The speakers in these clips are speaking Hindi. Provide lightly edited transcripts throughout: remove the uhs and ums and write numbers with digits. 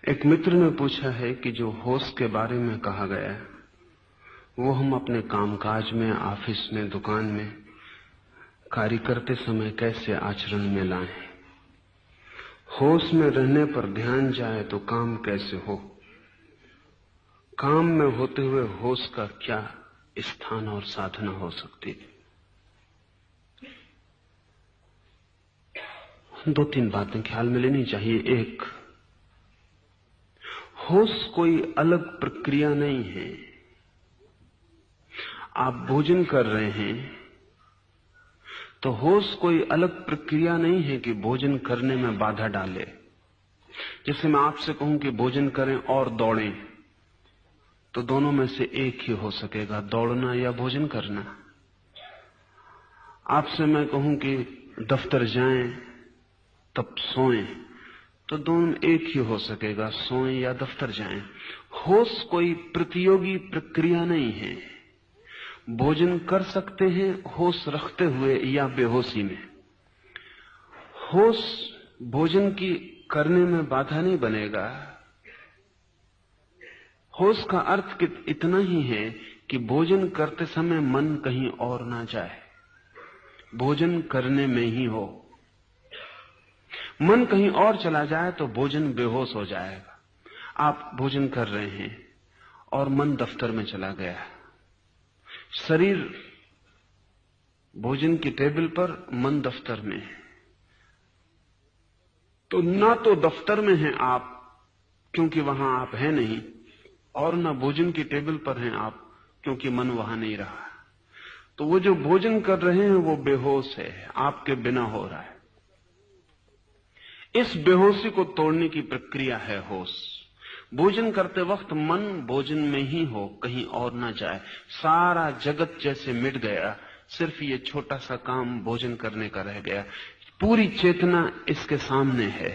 एक मित्र ने पूछा है कि जो होश के बारे में कहा गया है वो हम अपने कामकाज में, ऑफिस में, दुकान में कार्य करते समय कैसे आचरण में लाएं। होश में रहने पर ध्यान जाए तो काम कैसे हो। काम में होते हुए होश का क्या स्थान और साधना हो सकती है। दो तीन बातें ख्याल में लेनी चाहिए। एक, होश कोई अलग प्रक्रिया नहीं है। आप भोजन कर रहे हैं तो होश कोई अलग प्रक्रिया नहीं है कि भोजन करने में बाधा डाले। जैसे मैं आपसे कहूं कि भोजन करें और दौड़ें, तो दोनों में से एक ही हो सकेगा, दौड़ना या भोजन करना। आपसे मैं कहूं कि दफ्तर जाएं तब सोएं, तो दोनों एक ही हो सकेगा, सोएं या दफ्तर जाएं। होश कोई प्रतियोगी प्रक्रिया नहीं है। भोजन कर सकते हैं होश रखते हुए या बेहोशी में। होश भोजन की करने में बाधा नहीं बनेगा। होश का अर्थ इतना ही है कि भोजन करते समय मन कहीं और ना जाए, भोजन करने में ही हो। मन कहीं और चला जाए तो भोजन बेहोश हो जाएगा। आप भोजन कर रहे हैं और मन दफ्तर में चला गया, शरीर भोजन की टेबल पर, मन दफ्तर में है, तो ना तो दफ्तर में हैं आप क्योंकि वहां आप हैं नहीं, और ना भोजन की टेबल पर हैं आप क्योंकि मन वहां नहीं रहा। तो वो जो भोजन कर रहे हैं वो बेहोश है, आपके बिना हो रहा है। इस बेहोशी को तोड़ने की प्रक्रिया है होश। भोजन करते वक्त मन भोजन में ही हो, कहीं और ना जाए। सारा जगत जैसे मिट गया, सिर्फ ये छोटा सा काम भोजन करने का रह गया। पूरी चेतना इसके सामने है।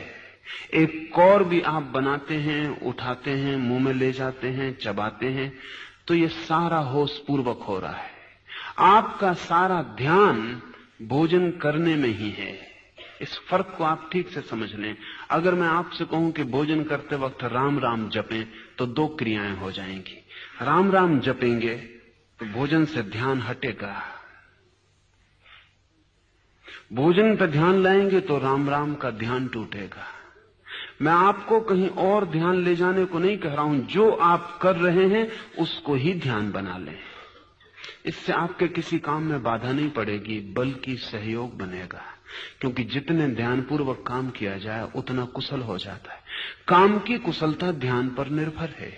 एक कौर भी आप बनाते हैं, उठाते हैं, मुंह में ले जाते हैं, चबाते हैं, तो ये सारा होश पूर्वक हो रहा है। आपका सारा ध्यान भोजन करने में ही है। इस फर्क को आप ठीक से समझ लें। अगर मैं आपसे कहूं कि भोजन करते वक्त राम राम जपें, तो दो क्रियाएं हो जाएंगी। राम राम जपेंगे तो भोजन से ध्यान हटेगा, भोजन पर ध्यान लाएंगे तो राम राम का ध्यान टूटेगा। मैं आपको कहीं और ध्यान ले जाने को नहीं कह रहा हूं, जो आप कर रहे हैं उसको ही ध्यान बना लें। इससे आपके किसी काम में बाधा नहीं पड़ेगी, बल्कि सहयोग बनेगा। क्योंकि जितने ध्यानपूर्वक काम किया जाए उतना कुशल हो जाता है। काम की कुशलता ध्यान पर निर्भर है।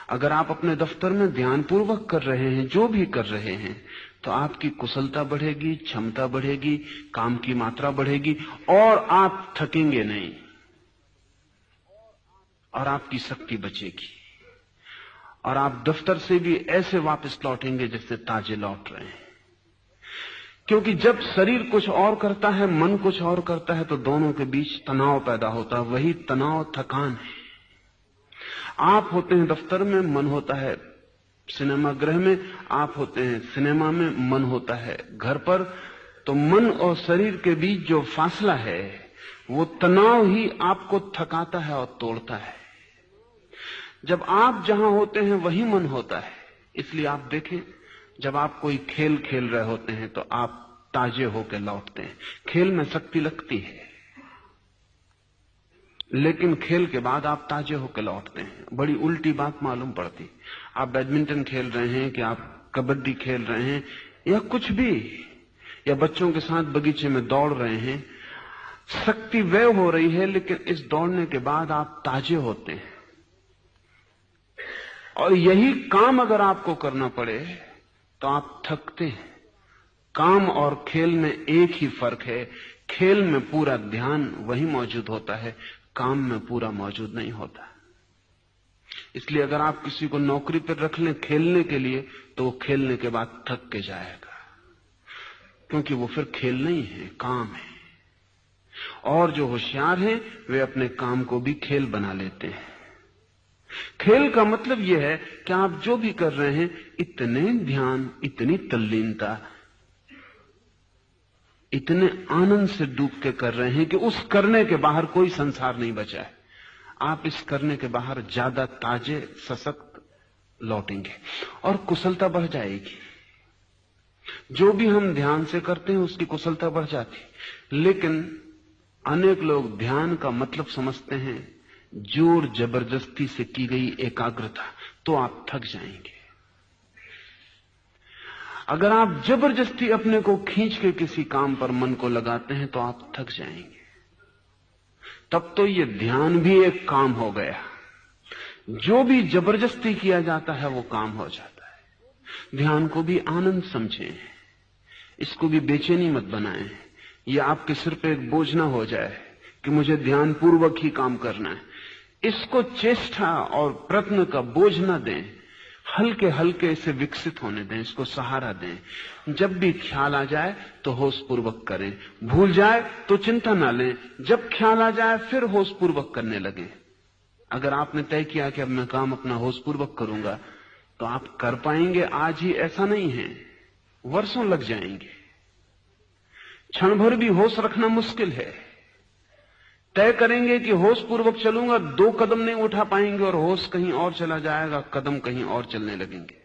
अगर आप अपने दफ्तर में ध्यानपूर्वक कर रहे हैं, जो भी कर रहे हैं, तो आपकी कुशलता बढ़ेगी, क्षमता बढ़ेगी, काम की मात्रा बढ़ेगी और आप थकेंगे नहीं और आपकी शक्ति बचेगी। और आप दफ्तर से भी ऐसे वापस लौटेंगे जैसे ताजे लौट रहे हैं। क्योंकि जब शरीर कुछ और करता है, मन कुछ और करता है, तो दोनों के बीच तनाव पैदा होता है। वही तनाव थकान है। आप होते हैं दफ्तर में, मन होता है सिनेमा गृह में, आप होते हैं सिनेमा में, मन होता है घर पर। तो मन और शरीर के बीच जो फासला है वो तनाव ही आपको थकाता है और तोड़ता है। जब आप जहां होते हैं वही मन होता है। इसलिए आप देखें, जब आप कोई खेल खेल रहे होते हैं तो आप ताजे होकर लौटते हैं। खेल में शक्ति लगती है, लेकिन खेल के बाद आप ताजे होकर लौटते हैं। बड़ी उल्टी बात मालूम पड़ती। आप बैडमिंटन खेल रहे हैं कि आप कबड्डी खेल रहे हैं या कुछ भी, या बच्चों के साथ बगीचे में दौड़ रहे हैं, शक्ति व्यय हो रही है, लेकिन इस दौड़ने के बाद आप ताजे होते हैं। और यही काम अगर आपको करना पड़े तो आप थकते हैं। काम और खेल में एक ही फर्क है, खेल में पूरा ध्यान वही मौजूद होता है, काम में पूरा मौजूद नहीं होता। इसलिए अगर आप किसी को नौकरी पर रख लें खेलने के लिए, तो वो खेलने के बाद थक के जाएगा, क्योंकि वो फिर खेल नहीं है, काम है। और जो होशियार हैं वे अपने काम को भी खेल बना लेते हैं। खेल का मतलब यह है कि आप जो भी कर रहे हैं, इतने ध्यान, इतनी तल्लीनता, इतने आनंद से डूब के कर रहे हैं कि उस करने के बाहर कोई संसार नहीं बचा है। आप इस करने के बाहर ज्यादा ताजे सशक्त लौटेंगे और कुशलता बढ़ जाएगी। जो भी हम ध्यान से करते हैं उसकी कुशलता बढ़ जाती। लेकिन अनेक लोग ध्यान का मतलब समझते हैं जोर जबरदस्ती से की गई एकाग्रता, तो आप थक जाएंगे। अगर आप जबरदस्ती अपने को खींच के किसी काम पर मन को लगाते हैं तो आप थक जाएंगे। तब तो ये ध्यान भी एक काम हो गया। जो भी जबरदस्ती किया जाता है वो काम हो जाता है। ध्यान को भी आनंद समझें, इसको भी बेचैनी मत बनाएं। ये आपके सिर पे एक बोझ ना हो जाए कि मुझे ध्यान पूर्वक ही काम करना है। इसको चेष्टा और प्रयत्न का बोझ ना दें, हल्के हल्के इसे विकसित होने दें, इसको सहारा दें। जब भी ख्याल आ जाए तो होश पूर्वक करें, भूल जाए तो चिंता ना लें। जब ख्याल आ जाए फिर होश पूर्वक करने लगे। अगर आपने तय किया कि अब मैं काम अपना होश पूर्वक करूंगा तो आप कर पाएंगे आज ही, ऐसा नहीं है, वर्षों लग जाएंगे। क्षण भर भी होश रखना मुश्किल है। तय करेंगे कि होश पूर्वक चलूंगा, 2 कदम नहीं उठा पाएंगे और होश कहीं और चला जाएगा, कदम कहीं और चलने लगेंगे।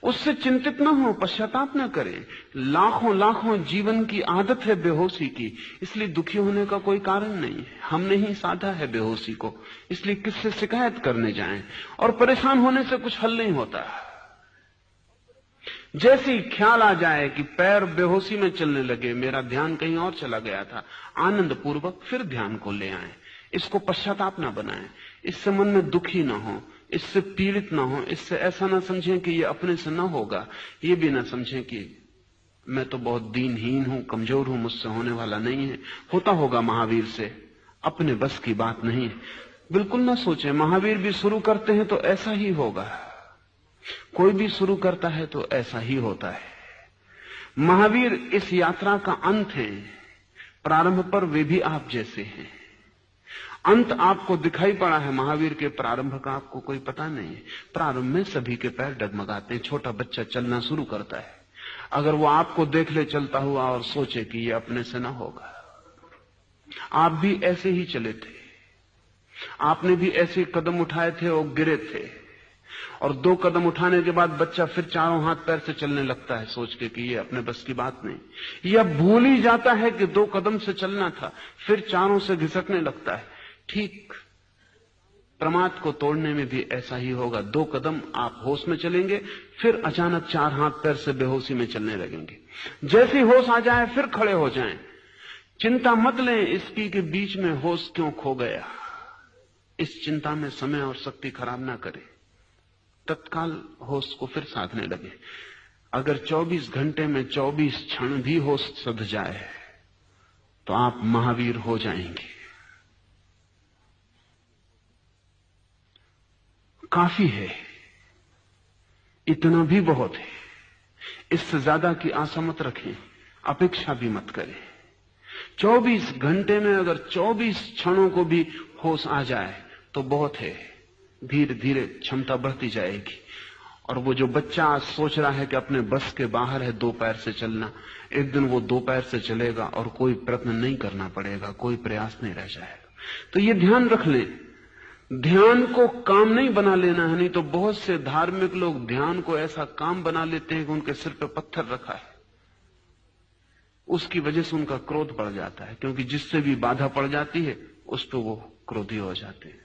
उससे चिंतित न हो, पश्चाताप न करें। लाखों लाखों जीवन की आदत है बेहोशी की, इसलिए दुखी होने का कोई कारण नहीं है। हमने ही साधा है बेहोशी को, इसलिए किससे शिकायत करने जाएं। और परेशान होने से कुछ हल नहीं होता। जैसे ही ख्याल आ जाए कि पैर बेहोशी में चलने लगे, मेरा ध्यान कहीं और चला गया था, आनंद पूर्वक फिर ध्यान को ले आए। इसको पश्चाताप ना बनाएं, इससे मन में दुखी ना हो, इससे पीड़ित ना हो, इससे ऐसा ना समझें कि ये अपने से ना होगा, ये भी ना समझें कि मैं तो बहुत दीनहीन हूं, कमजोर हूं, मुझसे होने वाला नहीं है। होता होगा महावीर से, अपने बस की बात नहीं। बिल्कुल ना सोचें, महावीर भी शुरू करते हैं तो ऐसा ही होगा। कोई भी शुरू करता है तो ऐसा ही होता है। महावीर इस यात्रा का अंत है, प्रारंभ पर वे भी आप जैसे हैं। अंत आपको दिखाई पड़ा है, महावीर के प्रारंभ का आपको कोई पता नहीं है। प्रारंभ में सभी के पैर डगमगाते हैं। छोटा बच्चा चलना शुरू करता है, अगर वो आपको देख ले चलता हुआ और सोचे कि ये अपने से ना होगा। आप भी ऐसे ही चले थे, आपने भी ऐसे कदम उठाए थे और गिरे थे, और 2 कदम उठाने के बाद बच्चा फिर चारों हाथ पैर से चलने लगता है, सोच के कि ये अपने बस की बात नहीं। यह भूल ही जाता है कि 2 कदम से चलना था, फिर चारों से घिसकने लगता है। ठीक प्रमाद को तोड़ने में भी ऐसा ही होगा। 2 कदम आप होश में चलेंगे, फिर अचानक 4 हाथ पैर से बेहोशी में चलने लगेंगे। जैसे ही होश आ जाए फिर खड़े हो जाएं। चिंता मत लें इसकी कि बीच में होश क्यों खो गया। इस चिंता में समय और शक्ति खराब ना करें, तत्काल होश को फिर साधने लगे। अगर 24 घंटे में 24 क्षण भी होश सध जाए तो आप महावीर हो जाएंगे। काफी है, इतना भी बहुत है। इससे ज्यादा की आशा मत रखें, अपेक्षा भी मत करें। 24 घंटे में अगर 24 क्षणों को भी होश आ जाए तो बहुत है। धीरे धीरे क्षमता बढ़ती जाएगी। और वो जो बच्चा आज सोच रहा है कि अपने बस के बाहर है 2 पैर से चलना, एक दिन वो 2 पैर से चलेगा और कोई प्रयत्न नहीं करना पड़ेगा, कोई प्रयास नहीं रह जाएगा। तो ये ध्यान रख लें, ध्यान को काम नहीं बना लेना है। नहीं तो बहुत से धार्मिक लोग ध्यान को ऐसा काम बना लेते हैं कि उनके सिर पे पत्थर रखा है। उसकी वजह से उनका क्रोध बढ़ जाता है, क्योंकि जिससे भी बाधा पड़ जाती है उस पर वो क्रोधी हो जाते हैं।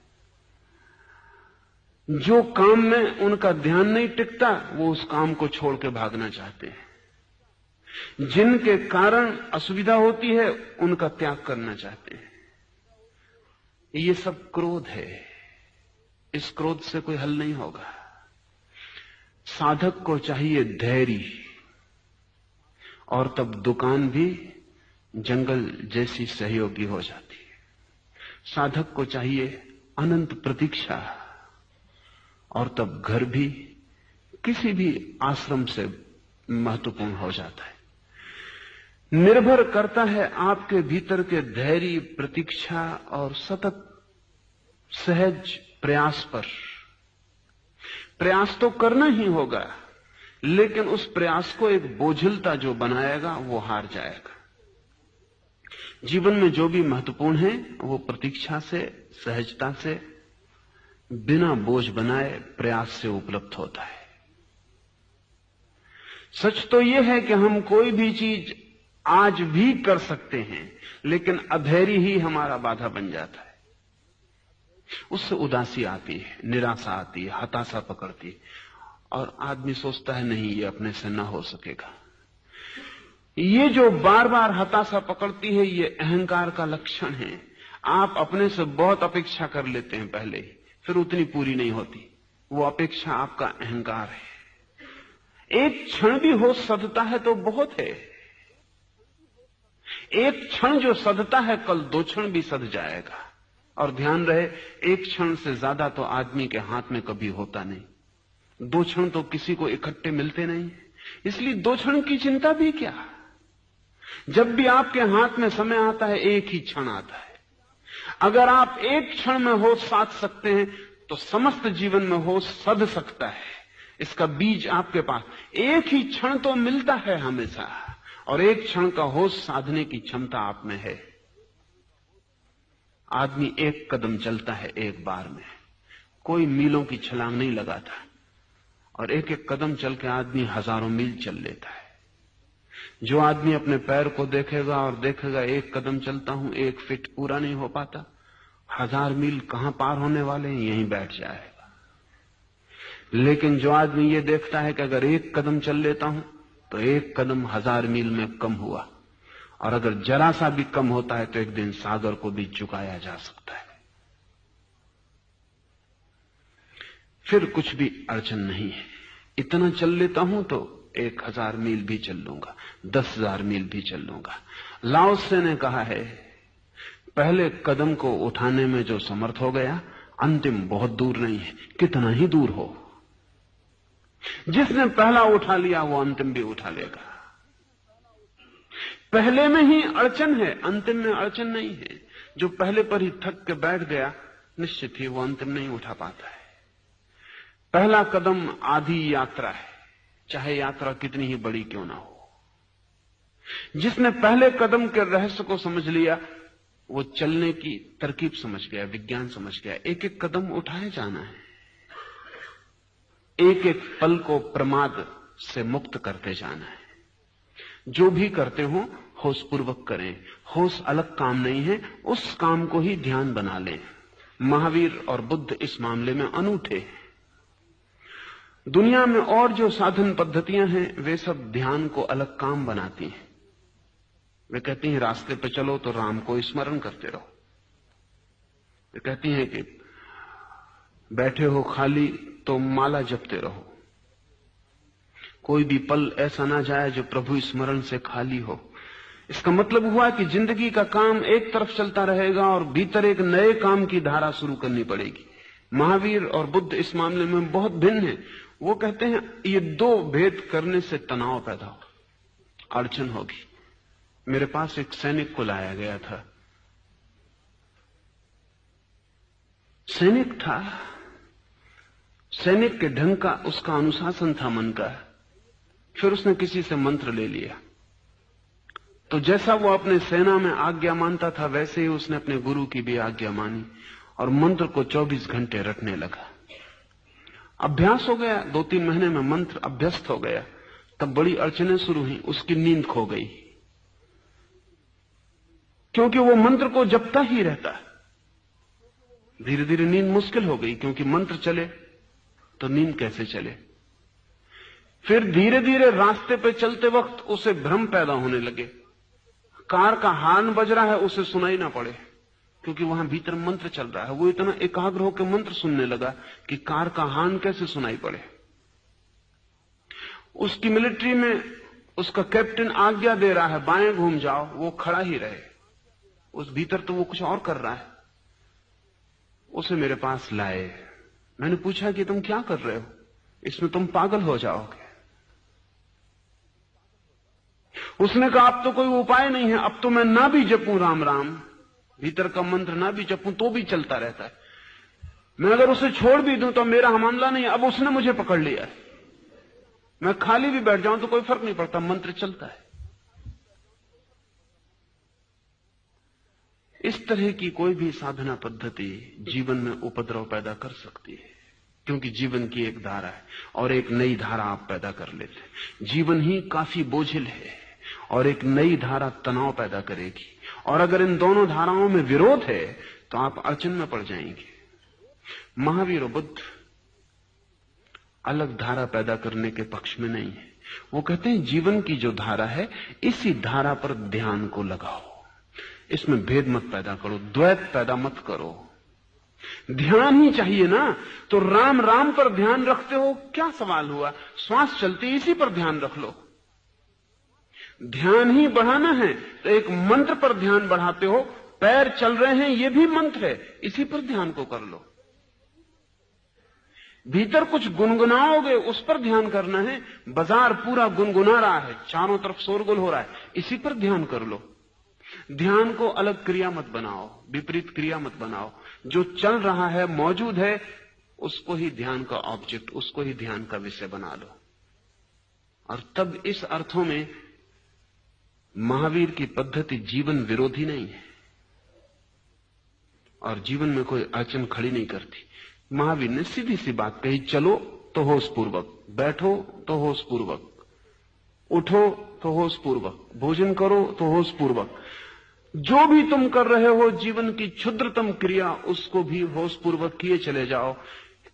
जो काम में उनका ध्यान नहीं टिकता वो उस काम को छोड़ के भागना चाहते हैं। जिनके कारण असुविधा होती है उनका त्याग करना चाहते हैं। ये सब क्रोध है, इस क्रोध से कोई हल नहीं होगा। साधक को चाहिए धैर्य, और तब दुकान भी जंगल जैसी सहयोगी हो जाती है। साधक को चाहिए अनंत प्रतीक्षा, और तब घर भी किसी भी आश्रम से महत्वपूर्ण हो जाता है। निर्भर करता है आपके भीतर के धैर्य, प्रतीक्षा और सतत सहज प्रयास पर। प्रयास तो करना ही होगा, लेकिन उस प्रयास को एक बोझिलता जो बनाएगा वो हार जाएगा। जीवन में जो भी महत्वपूर्ण है वो प्रतीक्षा से, सहजता से, बिना बोझ बनाए प्रयास से उपलब्ध होता है। सच तो यह है कि हम कोई भी चीज आज भी कर सकते हैं, लेकिन अधैर्य ही हमारा बाधा बन जाता है। उससे उदासी आती है, निराशा आती है, हताशा पकड़ती है और आदमी सोचता है नहीं, ये अपने से ना हो सकेगा। ये जो बार बार हताशा पकड़ती है, ये अहंकार का लक्षण है। आप अपने से बहुत अपेक्षा कर लेते हैं पहले ही, फिर उतनी पूरी नहीं होती। वो अपेक्षा आपका अहंकार है। एक क्षण भी हो सधता है तो बहुत है। एक क्षण जो सधता है, कल 2 क्षण भी सध जाएगा। और ध्यान रहे, 1 क्षण से ज्यादा तो आदमी के हाथ में कभी होता नहीं। 2 क्षण तो किसी को इकट्ठे मिलते नहीं, इसलिए 2 क्षण की चिंता भी क्या। जब भी आपके हाथ में समय आता है, एक ही क्षण आता है। अगर आप 1 क्षण में होश साध सकते हैं तो समस्त जीवन में होश सध सकता है। इसका बीज आपके पास, एक ही क्षण तो मिलता है हमेशा, और 1 क्षण का होश साधने की क्षमता आप में है। आदमी 1 कदम चलता है एक बार में, कोई मीलों की छलांग नहीं लगाता, और 1-1 कदम चल के आदमी हजारों मील चल लेता है। जो आदमी अपने पैर को देखेगा और देखेगा 1 कदम चलता हूं, 1 फीट पूरा नहीं हो पाता, 1000 मील कहां पार होने वाले हैं, यहीं बैठ जाएगा। लेकिन जो आदमी ये देखता है कि अगर 1 कदम चल लेता हूं तो 1 कदम 1000 मील में कम हुआ, और अगर जरा सा भी कम होता है तो एक दिन सागर को भी चुकाया जा सकता है। फिर कुछ भी अड़चन नहीं है। इतना चल लेता हूं तो 1000 मील भी चल लूंगा, 10,000 मील भी चल लूंगा। लाओ त्से ने कहा है, पहले कदम को उठाने में जो समर्थ हो गया, अंतिम बहुत दूर नहीं है, कितना ही दूर हो। जिसने पहला उठा लिया वो अंतिम भी उठा लेगा। पहले में ही अड़चन है, अंतिम में अड़चन नहीं है। जो पहले पर ही थक के बैठ गया, निश्चित ही वो अंतिम नहीं उठा पाता है। पहला कदम आधी यात्रा है, चाहे यात्रा कितनी ही बड़ी क्यों ना हो। जिसने पहले कदम के रहस्य को समझ लिया, वो चलने की तरकीब समझ गया, विज्ञान समझ गया। 1-1 कदम उठाए जाना है, 1-1 पल को प्रमाद से मुक्त करते जाना है। जो भी करते हो होशपूर्वक करें। होश अलग काम नहीं है, उस काम को ही ध्यान बना लें। महावीर और बुद्ध इस मामले में अनूठे हैं। दुनिया में और जो साधन पद्धतियां हैं, वे सब ध्यान को अलग काम बनाती हैं। वे कहती हैं रास्ते पे चलो तो राम को स्मरण करते रहो। वे कहती हैं कि बैठे हो खाली तो माला जपते रहो। कोई भी पल ऐसा ना जाए जो प्रभु स्मरण से खाली हो। इसका मतलब हुआ कि जिंदगी का काम एक तरफ चलता रहेगा और भीतर एक नए काम की धारा शुरू करनी पड़ेगी। महावीर और बुद्ध इस मामले में बहुत भिन्न हैं। वो कहते हैं ये 2 भेद करने से तनाव पैदा हो, अड़चन होगी। मेरे पास एक सैनिक को लाया गया था। सैनिक था, सैनिक के ढंग का उसका अनुशासन था मन का। फिर उसने किसी से मंत्र ले लिया, तो जैसा वो अपने सेना में आज्ञा मानता था, वैसे ही उसने अपने गुरु की भी आज्ञा मानी और मंत्र को 24 घंटे रटने लगा। अभ्यास हो गया, 2-3 महीने में मंत्र अभ्यस्त हो गया। तब बड़ी अड़चनें शुरू हुई, उसकी नींद खो गई, क्योंकि वो मंत्र को जपता ही रहता। धीरे धीरे नींद मुश्किल हो गई, क्योंकि मंत्र चले तो नींद कैसे चले। फिर धीरे धीरे रास्ते पे चलते वक्त उसे भ्रम पैदा होने लगे। कार का हॉर्न बज रहा है, उसे सुनाई ना पड़े, क्योंकि वहां भीतर मंत्र चल रहा है। वो इतना एकाग्र होकर मंत्र सुनने लगा कि कार का हॉर्न कैसे सुनाई पड़े। उसकी मिलिट्री में उसका कैप्टन आज्ञा दे रहा है बाएं घूम जाओ, वो खड़ा ही रहे। उस भीतर तो वो कुछ और कर रहा है। उसे मेरे पास लाए। मैंने पूछा कि तुम क्या कर रहे हो, इसमें तुम पागल हो जाओगे। उसने कहा अब तो कोई उपाय नहीं है, अब तो मैं ना भी जपूं राम राम, भीतर का मंत्र ना भी जपूं तो भी चलता रहता है। मैं अगर उसे छोड़ भी दूं तो मेरा मामला नहीं है। अब उसने मुझे पकड़ लिया है, मैं खाली भी बैठ जाऊं तो कोई फर्क नहीं पड़ता, मंत्र चलता है। इस तरह की कोई भी साधना पद्धति जीवन में उपद्रव पैदा कर सकती है, क्योंकि जीवन की एक धारा है और एक नई धारा आप पैदा कर लेते हैं। जीवन ही काफी बोझिल है और एक नई धारा तनाव पैदा करेगी, और अगर इन दोनों धाराओं में विरोध है तो आप अड़चन में पड़ जाएंगे। महावीर और बुद्ध अलग धारा पैदा करने के पक्ष में नहीं है। वो कहते हैं जीवन की जो धारा है, इसी धारा पर ध्यान को लगाओ, इसमें भेद मत पैदा करो, द्वैत पैदा मत करो। ध्यान ही चाहिए ना, तो राम राम पर ध्यान रखते हो, क्या सवाल हुआ? श्वास चलती इसी पर ध्यान रख लो। ध्यान ही बढ़ाना है तो एक मंत्र पर ध्यान बढ़ाते हो, पैर चल रहे हैं ये भी मंत्र है, इसी पर ध्यान को कर लो। भीतर कुछ गुनगुनाओगे, उस पर ध्यान करना है। बाजार पूरा गुनगुना रहा है, चारों तरफ शोरगुल हो रहा है, इसी पर ध्यान कर लो। ध्यान को अलग क्रिया मत बनाओ, विपरीत क्रिया मत बनाओ। जो चल रहा है, मौजूद है, उसको ही ध्यान का ऑब्जेक्ट, उसको ही ध्यान का विषय बना लो। और तब इस अर्थों में महावीर की पद्धति जीवन विरोधी नहीं है और जीवन में कोई अड़चन खड़ी नहीं करती। महावीर ने सीधी सी बात कही, चलो तो होश पूर्वक, बैठो तो होश पूर्वक, उठो तो होश पूर्वक, भोजन करो तो होश पूर्वक। जो भी तुम कर रहे हो जीवन की क्षुद्रतम क्रिया, उसको भी होश पूर्वक किए चले जाओ।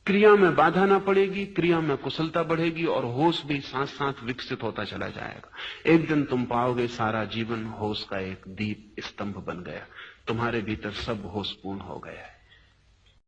क्रिया में बाधा ना पड़ेगी, क्रिया में कुशलता बढ़ेगी और होश भी साथ साथ विकसित होता चला जाएगा। एक दिन तुम पाओगे सारा जीवन होश का एक दीप स्तंभ बन गया, तुम्हारे भीतर सब होशपूर्ण हो गया है।